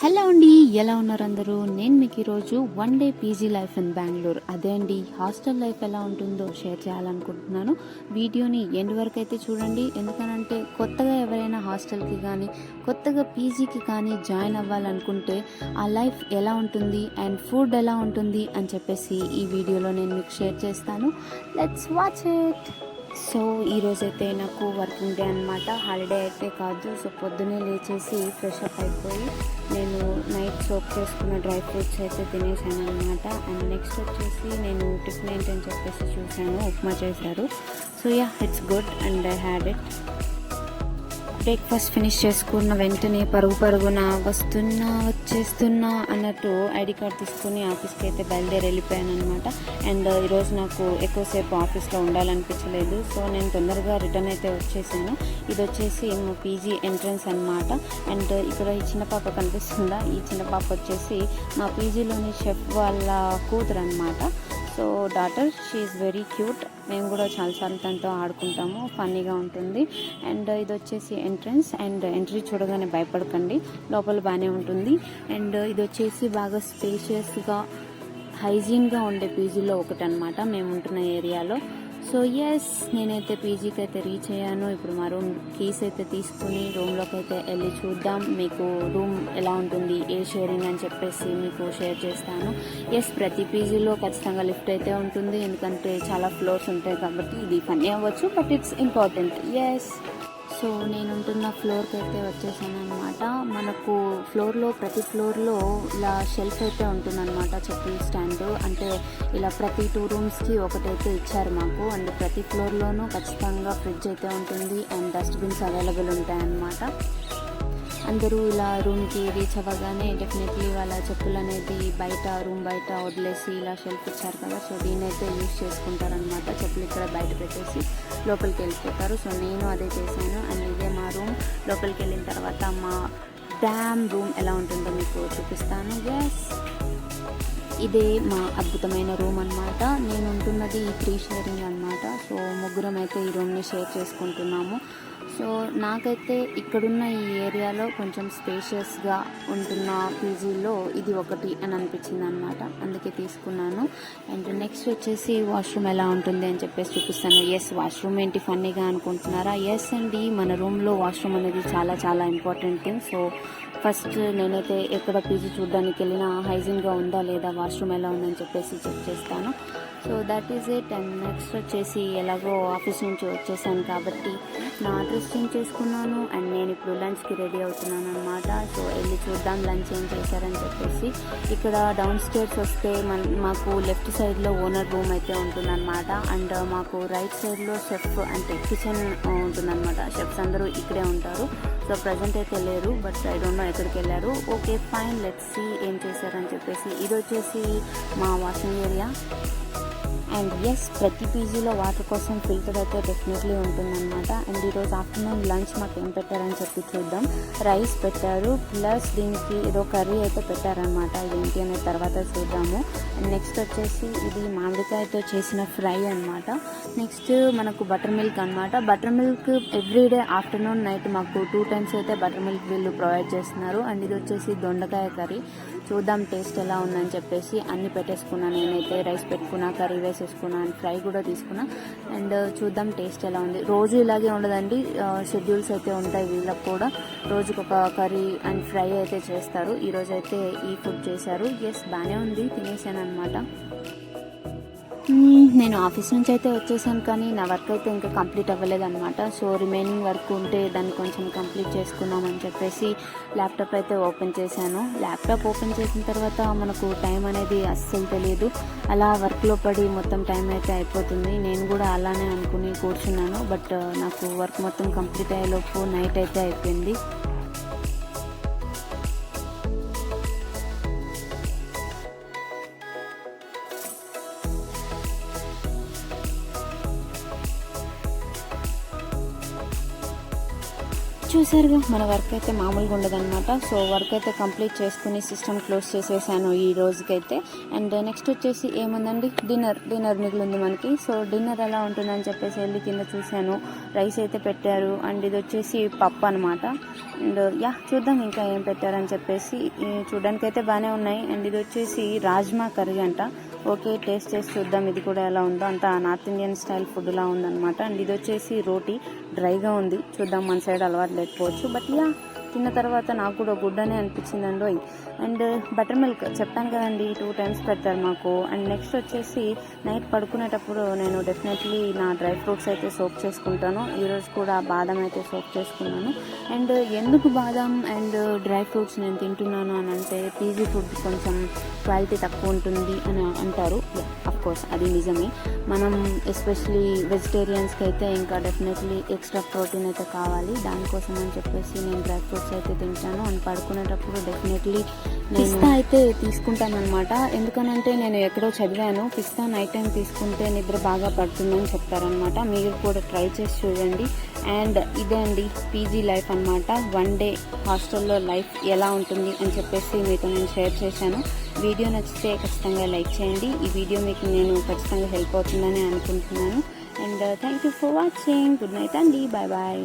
Hello అండి, ఎలా ఉన్నారు అందరూ? నేను మీకు ఈరోజు one day PG life in Bengaluru, అదే అండి హాస్టల్ లైఫ్ ఎలా ఉంటుందో షేర్ చేయాలనుకుంటున్నాను. వీడియోని ఎండ్ వరకు అయితే చూడండి, ఎందుకనంటే కొత్తగా ఎవరైనా హాస్టల్కి కానీ కొత్తగా పీజీకి కానీ జాయిన్ అవ్వాలనుకుంటే ఆ లైఫ్ ఎలా ఉంటుంది అండ్ ఫుడ్ ఎలా ఉంటుంది అని చెప్పేసి ఈ వీడియోలో నేను మీకు షేర్ చేస్తాను. Let's watch it. సో ఈరోజైతే నాకు వర్కింగ్ డే అనమాట, హాలిడే అయితే కాదు. సో పొద్దున్నే లేచేసి ఫ్రెష్ అప్ అయిపోయి నేను నైట్ సోప్ చేసుకున్న డ్రై ఫ్రూట్స్ అయితే తినేసాను అనమాట. అండ్ నెక్స్ట్ వచ్చేసి నేను టిఫిన్ ఏంటని చెప్పేసి చూశాను, ఉప్మా చేశారు. So yeah, it's good and I had it. Breakfast finish చేసుకున్న వెంటనే పరుగున వచ్చేస్తున్నా అన్నట్టు ఐడి కార్డ్ తీసుకుని ఆఫీస్కి అయితే వెళ్ళిపోయాను అనమాట. అండ్ ఈరోజు నాకు ఎక్కువసేపు ఆఫీస్లో ఉండాలనిపించలేదు, సో నేను తొందరగా రిటర్న్ అయితే వచ్చేసాను. ఇది వచ్చేసి మా పీజీ ఎంట్రన్స్ అనమాట. అండ్ ఇక్కడ ఈ చిన్న పాప కనిపిస్తుందా, ఈ చిన్న పాప వచ్చేసి మా పీజీలోని షెఫ్ వాళ్ళ కూతురు అనమాట. So daughter, she is very cute. మేము కూడా చాలాసార్లు తనతో ఆడుకుంటాము, ఫన్నీగా ఉంటుంది. అండ్ ఇది వచ్చేసి ఎంట్రన్స్. అండ్ ఎంట్రీ చూడగానే భయపడకండి, లోపల బాగానే ఉంటుంది. అండ్ ఇది వచ్చేసి బాగా స్పేషియస్గా హైజీన్గా ఉండే పీజీలో ఒకటి అనమాట మేము ఉంటున్న ఏరియాలో. సో ఎస్, నేనైతే పీజీకి అయితే రీచ్ అయ్యాను. ఇప్పుడు మా రూమ్ కీస్ అయితే తీసుకుని రూమ్లోకి అయితే వెళ్ళి చూద్దాం. మీకు రూమ్ ఎలా ఉంటుంది, ఏ షేరింగ్ అని చెప్పేసి మీకు షేర్ చేస్తాను. ఎస్, ప్రతి పీజీలో ఖచ్చితంగా లిఫ్ట్ అయితే ఉంటుంది, ఎందుకంటే చాలా ఫ్లోర్స్ ఉంటాయి కాబట్టి. ఇది ఫన్నీ అవ్వచ్చు, but it's important. Yes, so నేను ఉంటున్న ఫ్లోర్కి అయితే వచ్చేసాను అనమాట. మనకు ప్రతి ఫ్లోర్లో ఇలా షెల్ఫ్ అయితే ఉంటుందన్నమాట, చెప్పుల స్టాండ్. అంటే ఇలా ప్రతి 2 రూమ్స్కి ఒకటైతే ఇచ్చారు మాకు. అండ్ ప్రతి ఫ్లోర్లోనూ ఖచ్చితంగా ఫ్రిడ్జ్ అయితే ఉంటుంది అండ్ డస్ట్బిన్స్ అవైలబుల్ ఉంటాయన్నమాట. అందరూ ఇలా రూమ్కి రీచ్ అవ్వగానే డెఫినెట్లీ వాళ్ళ చెప్పులు అనేది రూమ్ బయట వదిలేసి ఇలా షెల్ఫ్ ఇచ్చారు కదా, సో దీన్నైతే యూజ్ చేసుకుంటారనమాట. చెప్పులు ఇక్కడ బయట పెట్టేసి లోపలికి వెళ్ళిపోతారు. సో నేను అదే చేశాను. అండ్ ఇదే మా రూమ్. లోపలికి వెళ్ళిన తర్వాత మా రూమ్ ఎలా ఉంటుందో మీకు చూపిస్తాను. ఎస్, ఇదే మా అద్భుతమైన రూమ్ అనమాట. నేను ఉంటున్నది 3 షేరింగ్ అనమాట. సో ముగ్గురం అయితే ఈ రూమ్ని షేర్ చేసుకుంటున్నాము. సో నాకైతే ఇక్కడున్న ఈ ఏరియాలో కొంచెం స్పేషియస్గా ఉంటున్న పీజీలో ఇది ఒకటి అని అనిపించింది అనమాట, అందుకే తీసుకున్నాను. అండ్ నెక్స్ట్ వచ్చేసి వాష్రూమ్ ఎలా ఉంటుంది అని చెప్పేసి చూపిస్తాను. ఎస్, వాష్రూమ్ ఏంటి ఫన్నీగా అనుకుంటున్నారా? ఎస్ అండి, మన రూమ్లో వాష్రూమ్ అనేది చాలా చాలా ఇంపార్టెంట్ థింగ్. సో ఫస్ట్ నేనైతే ఎక్కడ పీజీ చూడడానికి వెళ్ళినా హైజీన్గా ఉందా లేదా, వాష్రూమ్ ఎలా ఉందని చెప్పేసి చెక్ చేస్తాను. So that is it. And next వచ్చేసి ఎలాగో ఆఫీస్ నుంచి వచ్చేసాను కాబట్టి నా డ్రెస్ చేంజ్ చేసుకున్నాను. అండ్ నేను ఇప్పుడు లంచ్కి రెడీ అవుతున్నాను అనమాట. సో వెళ్ళి చూద్దాం లంచ్ ఏం చేశారని చెప్పేసి. ఇక్కడ డౌన్ స్టేర్స్ వస్తే మాకు లెఫ్ట్ సైడ్లో ఓనర్ రూమ్ అయితే ఉంటుందన్నమాట. అండ్ మాకు రైట్ సైడ్లో షెఫ్ అంటే కిచెన్ ఉంటుందన్నమాట. షెఫ్స్ అందరూ ఇక్కడే ఉంటారు. సో ప్రజెంట్ అయితే లేరు, బట్ ఐ డోంట్ నో ఎక్కడికి వెళ్ళారు. ఓకే ఫైన్, లెట్స్ సీ ఏం చేశారని చెప్పేసి. ఇది వచ్చేసి మా వాషింగ్ ఏరియా. అండ్ ఎస్, ప్రతి పీజీలో వాటర్ కోసం ఫిల్టర్ అయితే డెఫినెట్లీ ఉంటుందన్నమాట. అండ్ ఈరోజు ఆఫ్టర్నూన్ లంచ్ మాకు ఏం పెట్టారని చెప్పి చూద్దాం. రైస్ పెట్టారు, ప్లస్ దీనికి ఏదో కర్రీ అయితే పెట్టారనమాట. ఏంటి అనే తర్వాత చూద్దాము. అండ్ నెక్స్ట్ వచ్చేసి ఇది మామిడికాయతో చేసిన ఫ్రై అనమాట. నెక్స్ట్ మనకు బటర్ మిల్క్ అనమాట. Butter milk everyday afternoon night మాకు 2 times అయితే బటర్ మిల్క్ వీళ్ళు ప్రొవైడ్ చేస్తున్నారు. అండ్ ఇది వచ్చేసి దొండకాయ కర్రీ. చూద్దాం టేస్ట్ ఎలా ఉందని చెప్పేసి అన్ని పెట్టేసుకున్నాను. నేనైతే రైస్ పెట్టుకున్నా, కర్రీ వేసేసుకున్నా, అండ్ ఫ్రై కూడా తీసుకున్నా. అండ్ చూద్దాం టేస్ట్ ఎలా ఉంది. రోజు ఇలాగే ఉండదండి, షెడ్యూల్స్ అయితే ఉంటాయి వీళ్ళకి కూడా. రోజుకి ఒక కర్రీ అండ్ ఫ్రై అయితే చేస్తారు. ఈరోజు అయితే ఈ ఫుడ్ చేశారు. ఎస్, బాగానే ఉంది, తినేసాను అనమాట. నేను ఆఫీస్ నుంచి అయితే వచ్చేసాను, కానీ నా వర్క్ అయితే ఇంకా కంప్లీట్ అవ్వలేదన్నమాట. సో రిమైనింగ్ వర్క్ ఉంటే దాన్ని కొంచెం కంప్లీట్ చేసుకుందామని చెప్పేసి ల్యాప్టాప్ అయితే ఓపెన్ చేశాను. ల్యాప్టాప్ ఓపెన్ చేసిన తర్వాత మనకు టైం అనేది అస్సలు తెలియదు. అలా వర్క్లో పడి మొత్తం టైం అయితే అయిపోతుంది. నేను కూడా అలానే అనుకుని కూర్చున్నాను, బట్ నాకు వర్క్ మొత్తం కంప్లీట్ అయ్యేలోపు నైట్ అయితే అయిపోయింది. చూసారుగా మన వర్క్ అయితే మామూలుగా ఉండదన్నమాట. సో వర్క్ అయితే కంప్లీట్ చేసుకుని సిస్టమ్ క్లోజ్ చేసేసాను ఈ రోజుకైతే. అండ్ నెక్స్ట్ వచ్చేసి ఏముందండి, డిన్నర్ మిగిలింది మనకి. సో డిన్నర్ ఎలా ఉంటుందని చెప్పేసి వెళ్ళి కింద చూశాను. రైస్ అయితే పెట్టారు అండ్ ఇది వచ్చేసి పప్పు అనమాట. అండ్ చూద్దాం ఇంకా ఏం పెట్టారని చెప్పేసి. చూడడానికి అయితే బాగానే ఉన్నాయి. అండ్ ఇది వచ్చేసి రాజ్మా కర్రీ అంట. ఓకే, టేస్ట్ చేసి చూద్దాం ఇది కూడా ఎలా ఉందో. అంతా నార్త్ ఇండియన్ స్టైల్ ఫుడ్ లా ఉందన్నమాట. అండ్ ఇది వచ్చేసి రోటీ, డ్రైగా ఉంది. చూద్దాం, మన సైడ్ అలవాటు లేకపోవచ్చు, బట్ తిన్న తర్వాత నాకు కూడా గుడ్ అనే అనిపించిందండి. అండ్ బటర్ మిల్క్ చెప్పాను కదండి, 2 times పెడతారు మాకు. అండ్ నెక్స్ట్ వచ్చేసి నైట్ పడుకునేటప్పుడు నేను డెఫినెట్లీ నా డ్రై ఫ్రూట్స్ అయితే సోక్ చేసుకుంటాను. ఈరోజు కూడా బాదం అయితే సోక్ చేసుకున్నాను. అండ్ ఎందుకు బాదం అండ్ డ్రై ఫ్రూట్స్ నేను తింటున్నాను అని అంటే, పీజీ ఫుడ్ కొంచెం క్వాలిటీ తక్కువ ఉంటుంది అని అంటారు. అఫ్కోర్స్ అది నిజమే. మనం ఎస్పెషలీ వెజిటేరియన్స్కి అయితే ఇంకా డెఫినెట్లీ ఎక్స్ట్రా ప్రోటీన్ అయితే కావాలి. దానికోసం అని చెప్పేసి నేను డ్రై ఫ్రూట్స్ అయితే తింటాను. అండ్ పడుకునేటప్పుడు డెఫినెట్లీ పిస్తా అయితే తీసుకుంటానమాట. ఎందుకనంటే నేను ఎక్కడో చదివాను, పిస్తా నైట్ టైం తీసుకుంటే నిద్ర బాగా పడుతుందని చెప్తారనమాట. మీరు కూడా ట్రై చేసి చూడండి. అండ్ ఇదే అండి పీజీ లైఫ్ అనమాట. 1 day హాస్టల్లో లైఫ్ ఎలా ఉంటుంది అని చెప్పేసి మీతో నేను షేర్ చేశాను. వీడియో నచ్చితే ఖచ్చితంగా లైక్ చేయండి. ఈ వీడియో మీకు నేను ఖచ్చితంగా హెల్ప్ అవుతుందని అనుకుంటున్నాను. And thank you for watching. Good night అండి, బాయ్ బాయ్.